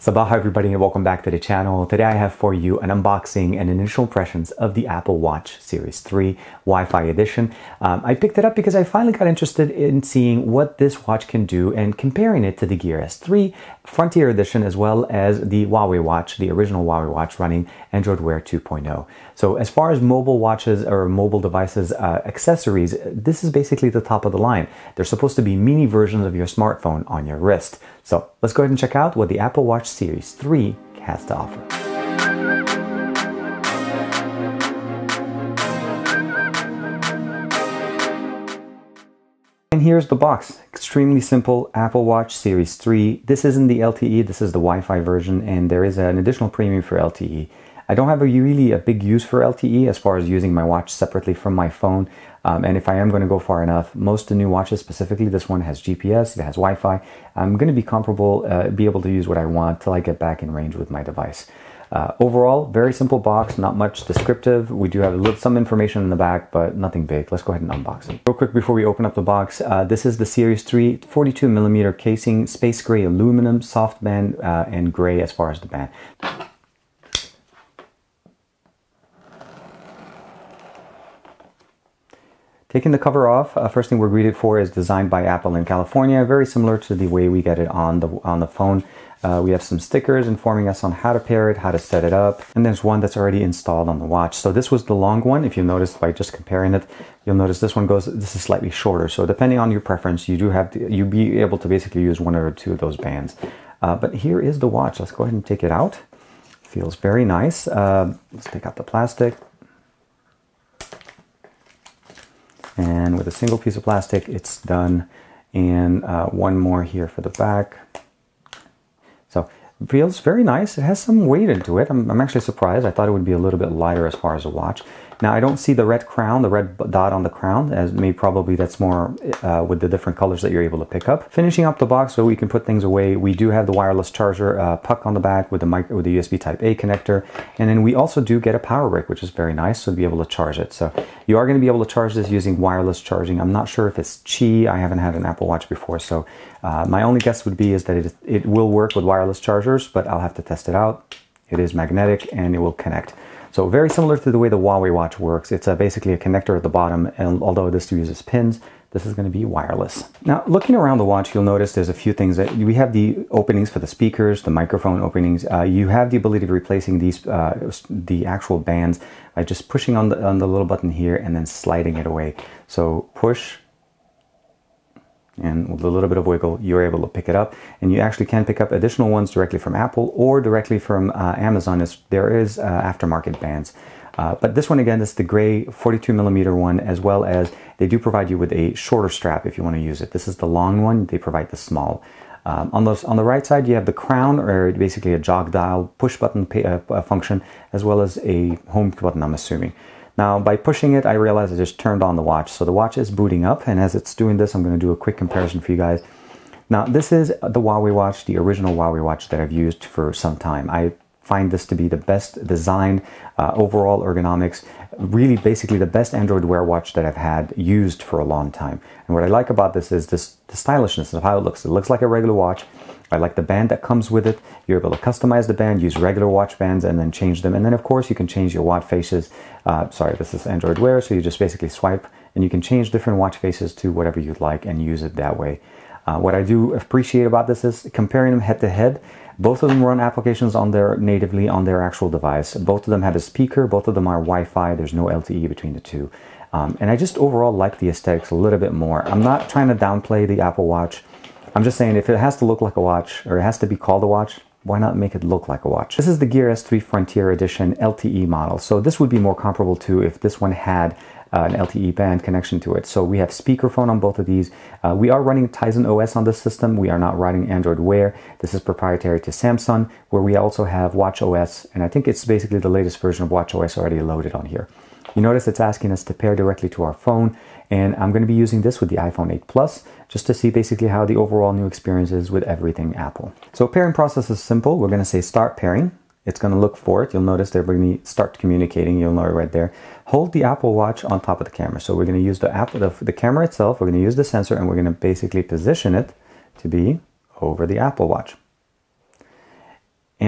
Sabah everybody and welcome back to the channel. Today I have for you an unboxing and initial impressions of the Apple Watch Series 3 Wi-Fi edition. I picked it up because I finally got interested in seeing what this watch can do and comparing it to the Gear S3 Frontier Edition as well as the Huawei watch, the original Huawei watch running Android Wear 2.0. So as far as mobile watches or mobile devices accessories, this is basically the top of the line. They're supposed to be mini versions of your smartphone on your wrist. So let's go ahead and check out what the Apple Watch Series 3 has to offer. And here's the box. Extremely simple Apple Watch Series 3. This isn't the LTE, this is the Wi-Fi version, and there is an additional premium for LTE. I don't have really a big use for LTE as far as using my watch separately from my phone. And if I am going to go far enough, most of the new watches, specifically this one, has GPS, it has Wi-Fi. I'm going to be able to use what I want till I get back in range with my device. Overall, very simple box, not much descriptive. We do have some information in the back, but nothing big. Let's go ahead and unbox it. Real quick before we open up the box, this is the Series 3 42mm casing, space gray aluminum, soft band, and gray as far as the band. Taking the cover off, first thing we're greeted for is designed by Apple in California, very similar to the way we get it on the phone. We have some stickers informing us on how to pair it, how to set it up, and there's one that's already installed on the watch. So this was the long one. If you notice by just comparing it, you'll notice this is slightly shorter. So depending on your preference, you'll be able to basically use one or two of those bands. But here is the watch. Let's go ahead and take it out. Feels very nice. Let's take out the plastic. And with a single piece of plastic, it's done. And one more here for the back. So it feels very nice. It has some weight into it. I'm actually surprised. I thought it would be a little bit lighter as far as a watch. Now I don't see the red crown, the red dot on the crown, as probably that's more with the different colors that you're able to pick up. Finishing up the box so we can put things away, we do have the wireless charger puck on the back with the USB Type A connector, and then we also do get a power brick, which is very nice, so to be able to charge it. So you are going to be able to charge this using wireless charging. I'm not sure if it's Qi. I haven't had an Apple Watch before, so my only guess would be is that it will work with wireless chargers, but I'll have to test it out. It is magnetic and it will connect. So very similar to the way the Huawei watch works. It's basically a connector at the bottom, and although this uses pins, this is going to be wireless. Now, looking around the watch, you'll notice there's a few things that we have: the openings for the speakers, the microphone openings. You have the ability of replacing these the actual bands by just pushing on the little button here and then sliding it away. So push, and with a little bit of wiggle, you're able to pick it up. And you actually can pick up additional ones directly from Apple or directly from Amazon. There is aftermarket bands. But this one, again, is the gray 42mm one, as well as they do provide you with a shorter strap if you want to use it. This is the long one. They provide the small. On the right side, you have the crown, or basically a jog dial push button function, as well as a home button, I'm assuming. Now, by pushing it, I realized I just turned on the watch. So the watch is booting up, and as it's doing this, I'm going to do a quick comparison for you guys. Now, this is the Huawei watch, the original Huawei watch that I've used for some time. I find this to be the best design, overall ergonomics, really basically the best Android Wear watch that I've had used for a long time. And what I like about this is the stylishness of how it looks. It looks like a regular watch. I like the band that comes with it. You're able to customize the band, use regular watch bands, and then change them. And then, of course, you can change your watch faces. Sorry, this is Android Wear, so you just basically swipe, and you can change different watch faces to whatever you'd like and use it that way. What I do appreciate about this is comparing them head to head. Both of them run applications natively on their actual device. Both of them have a speaker. Both of them are Wi-Fi. There's no LTE between the two. And I just overall like the aesthetics a little bit more. I'm not trying to downplay the Apple Watch. I'm just saying, if it has to look like a watch, or it has to be called a watch, why not make it look like a watch? This is the Gear S3 Frontier Edition LTE model. So this would be more comparable to if this one had an LTE band connection to it. So we have speakerphone on both of these. We are running Tizen OS on this system. We are not running Android Wear. This is proprietary to Samsung, where we also have Watch OS, and I think it's basically the latest version of Watch OS already loaded on here. You notice it's asking us to pair directly to our phone, and I'm going to be using this with the iPhone 8 Plus just to see basically how the overall new experience is with everything Apple. So pairing process is simple. We're going to say start pairing. It's going to look for it. You'll notice they're going to start communicating. You'll know it right there. Hold the Apple Watch on top of the camera. So we're going to use the camera itself. We're going to use the sensor, and we're going to basically position it to be over the Apple Watch.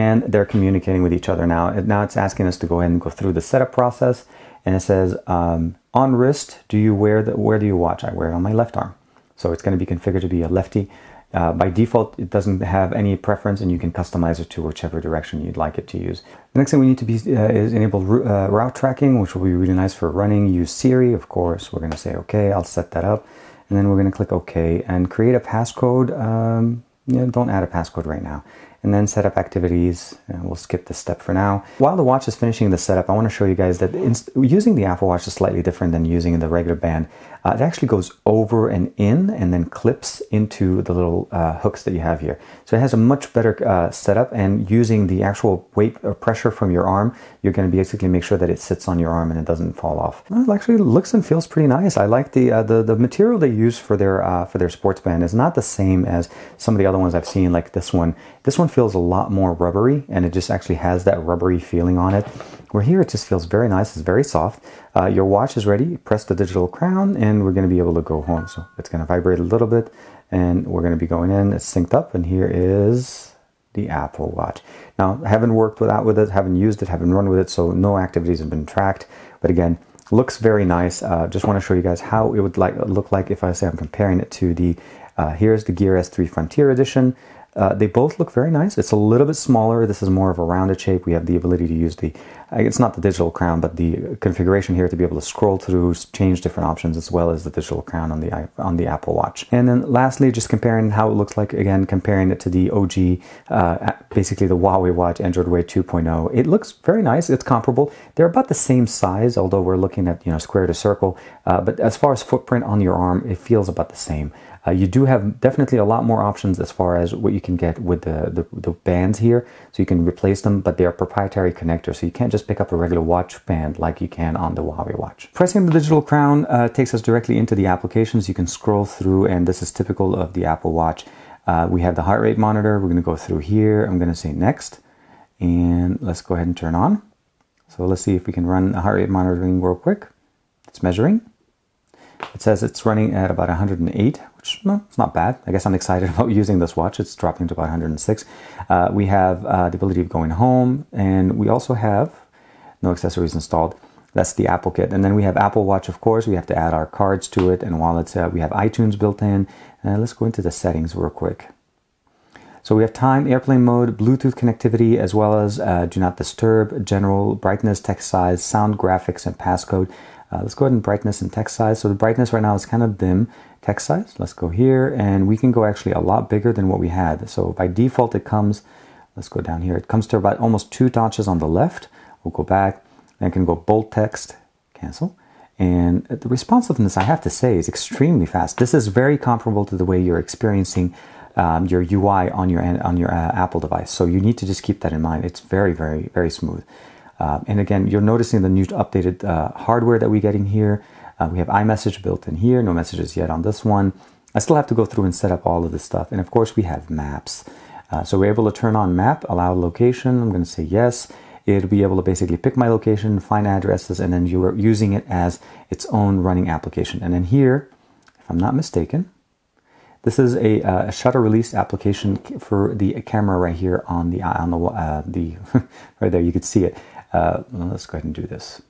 and they're communicating with each other now. Now it's asking us to go ahead and go through the setup process, and it says, on wrist, where do you watch? I wear it on my left arm. So it's going to be configured to be a lefty. By default, it doesn't have any preference, and you can customize it to whichever direction you'd like it to use. The next thing we need to be is enable route tracking, which will be really nice for running. Use Siri, of course. We're going to say OK. I'll set that up, and then we're going to click OK and create a passcode. Don't add a passcode right now. And then set up activities. We'll skip this step for now. While the watch is finishing the setup, I want to show you guys that using the Apple Watch is slightly different than using the regular band. It actually goes over and in and then clips into the little hooks that you have here. So it has a much better setup, and using the actual weight or pressure from your arm, you're going to basically make sure that it sits on your arm and it doesn't fall off. Well, it actually looks and feels pretty nice. I like the material they use for their sports band is not the same as some of the other ones I've seen, like this one. This one feels a lot more rubbery, and it just actually has that rubbery feeling on it. Where here it just feels very nice. It's very soft. Your watch is ready. Press the digital crown and we're going to be able to go home. So it's going to vibrate a little bit and we're going to be going in. It's synced up, and here is the Apple Watch. Now, I haven't worked with it, haven't used it, haven't run with it, so no activities have been tracked. But again, looks very nice. Just want to show you guys how it would look like if I say I'm comparing it to the, here's the Gear S3 Frontier Edition. They both look very nice. It's a little bit smaller. This is more of a rounded shape. We have the ability to use it's not the digital crown, but the configuration here to be able to scroll through, change different options, as well as the digital crown on the Apple Watch. And then lastly, just comparing how it looks like, again, comparing it to the OG, basically the Huawei watch, Android Wear 2.0. It looks very nice. It's comparable. They're about the same size, although we're looking at, square to circle. But as far as footprint on your arm, it feels about the same. You do have definitely a lot more options as far as what you can get with the bands here. So you can replace them, but they are proprietary connectors. So you can't just pick up a regular watch band like you can on the Huawei watch. Pressing the digital crown takes us directly into the applications. You can scroll through, and this is typical of the Apple Watch. We have the heart rate monitor. We're going to go through here. I'm going to say next, and let's go ahead and turn on. So let's see if we can run a heart rate monitoring real quick. It's measuring. It says it's running at about 108, which, no, it's not bad. I guess I'm excited about using this watch. It's dropping to about 106. We have the ability of going home, and we also have no accessories installed. That's the Apple Kit. And then we have Apple Watch, of course. We have to add our cards to it and wallets. We have iTunes built in. Let's go into the settings real quick. So we have time, airplane mode, Bluetooth connectivity, as well as do not disturb, general, brightness, text size, sound, graphics, and passcode. Let's go ahead and brightness and text size. So the brightness right now is kind of dim. Text size, let's go here, and we can go actually a lot bigger than what we had. So by default it comes, let's go down here, it comes to about almost 2 notches on the left. We'll go back, and can go bold text, cancel. And the responsiveness, I have to say, is extremely fast. This is very comparable to the way you're experiencing your UI on your Apple device. So you need to just keep that in mind. It's very, very, very smooth. And again, you're noticing the new updated hardware that we're getting here. We have iMessage built in here. No messages yet on this one. I still have to go through and set up all of this stuff. And of course, we have maps. So we're able to turn on map, allow location. I'm going to say yes. It'll be able to basically pick my location, find addresses, and then you're using it as its own running application. And then here, if I'm not mistaken, this is a shutter release application for the camera right here on the right there. You could see it. Let's go ahead and do this.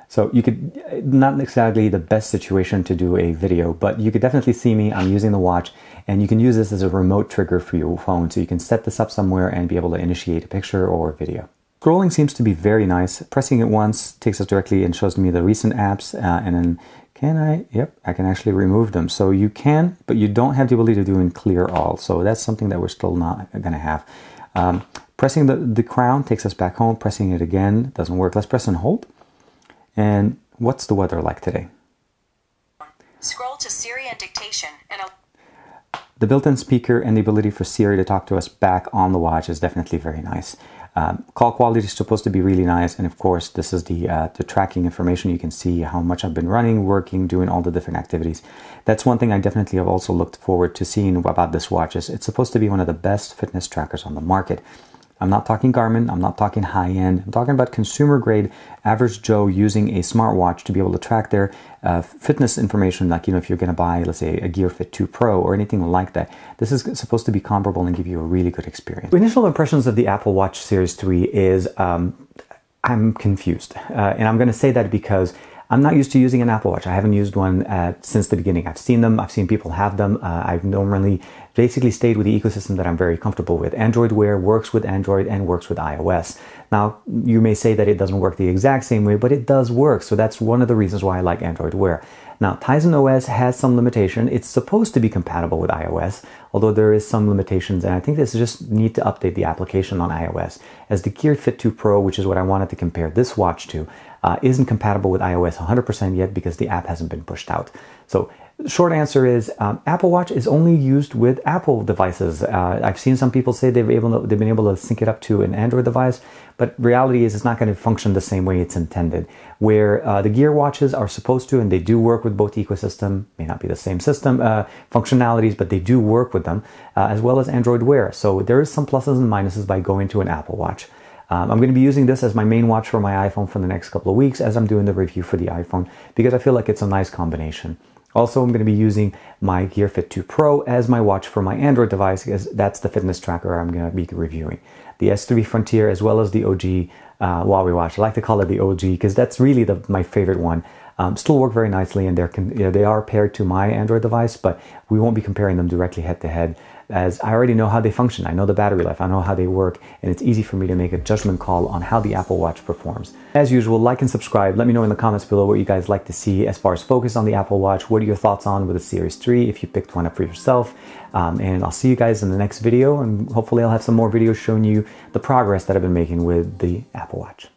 So you could, not exactly the best situation to do a video, but you could definitely see me. I'm using the watch, and you can use this as a remote trigger for your phone. So you can set this up somewhere and be able to initiate a picture or a video. Scrolling seems to be very nice. Pressing it once takes us directly and shows me the recent apps. And then can I? Yep, I can actually remove them. So you can, but you don't have the ability to do in clear all. So that's something that we're still not going to have. Pressing the crown takes us back home. Pressing it again doesn't work. Let's press and hold. And what's the weather like today? Scroll to Siri and dictation. The built-in speaker and the ability for Siri to talk to us back on the watch is definitely very nice. Call quality is supposed to be really nice. And of course, this is the tracking information. You can see how much I've been running, working, doing all the different activities. That's one thing I definitely have also looked forward to seeing about this watch. Is it's supposed to be one of the best fitness trackers on the market. I'm not talking Garmin, I'm not talking high-end, I'm talking about consumer grade, average Joe using a smartwatch to be able to track their fitness information, like, you know, if you're going to buy, let's say, a Gear Fit 2 Pro or anything like that. This is supposed to be comparable and give you a really good experience. Initial impressions of the Apple Watch Series 3 is I'm confused. And I'm going to say that because I'm not used to using an Apple Watch. I haven't used one since the beginning. I've seen them. I've seen people have them. I've normally basically stayed with the ecosystem that I'm very comfortable with. Android Wear works with Android and works with iOS. Now, you may say that it doesn't work the exact same way, but it does work. So that's one of the reasons why I like Android Wear. Now, Tizen OS has some limitation. It's supposed to be compatible with iOS, although there is some limitations, and I think this just need to update the application on iOS, as the Gear Fit 2 Pro, which is what I wanted to compare this watch to, isn't compatible with iOS 100% yet because the app hasn't been pushed out. So short answer is Apple Watch is only used with Apple devices. I've seen some people say they've been able to sync it up to an Android device, but reality is it's not going to function the same way it's intended. Where the Gear watches are supposed to, and they do work with both ecosystem, may not be the same system functionalities, but they do work with them, as well as Android Wear. So there is some pluses and minuses by going to an Apple Watch. I'm going to be using this as my main watch for my iPhone for the next couple of weeks as I'm doing the review for the iPhone, because I feel like it's a nice combination. Also, I'm going to be using my Gear Fit 2 Pro as my watch for my Android device, because that's the fitness tracker I'm going to be reviewing. The S3 Frontier, as well as the OG Huawei watch. I like to call it the OG because that's really my favorite one. Still work very nicely, and they are paired to my Android device, but we won't be comparing them directly head to head, as I already know how they function. I know the battery life, I know how they work, and it's easy for me to make a judgment call on how the Apple Watch performs. As usual, like and subscribe. Let me know in the comments below what you guys like to see as far as focus on the Apple Watch. What are your thoughts on with the Series 3 if you picked one up for yourself? And I'll see you guys in the next video, and hopefully I'll have some more videos showing you the progress that I've been making with the Apple Watch.